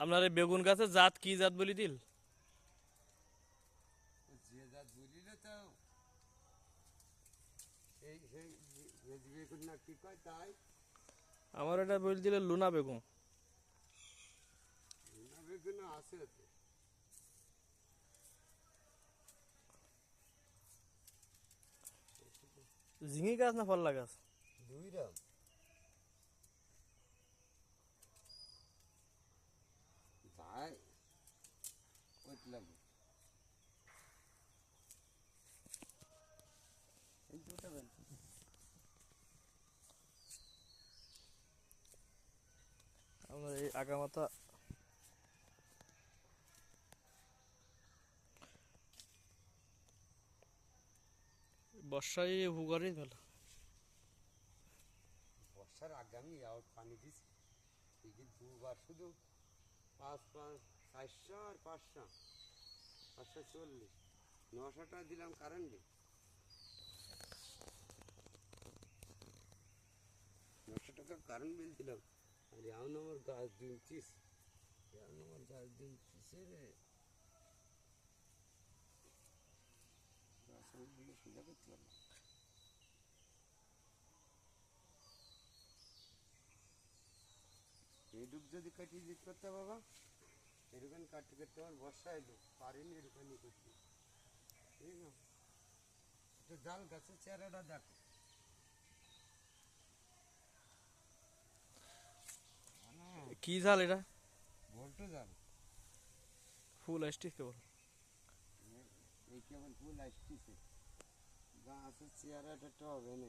আপনার এই বেগুন গাছের জাত কি জাত বলি দিল? যে জাত বুঝিলে তো এই সেই ভেজি বেগুন না কি কয় তাই আমার এটা বলি দিলে লুনা বেগুন। না বেগুন আছে তো ঝিঙে গাছ না ফল্লা গাছ? দুই রকম ভাই কইতে লাগবে এই দুটো বেল আপনার এই আগামাথা বর্ষায় হুগারই ভালো। বর্ষার আগে আমি আউট পানি দিছি ঠিকই দুবার শুধু 400 আর 540 900 টাকা দিলাম কারেন্টে 900 টাকা কারেন্ট বিল দিলাম আর এখন আমার গাছ দিনছিস এখন আমার গাছ দিনছিস রে গাছ আমি দিকে সোজা করতে পারলাম এইটুক যদি কাটিয়ে দিতে করতে বাবা এরকম কাটতে কাটতে আমার বর্ষা এলো পারিনি এরকমই করতে ঠিক না একটু জাল গাছের চেহারাটা দেখো কি জাল এটা? ভোল্টো জাল ফুল আসছে কেবল। এই কেবল ফুল আসতেছে গাছের চেহারাটা তো হবে না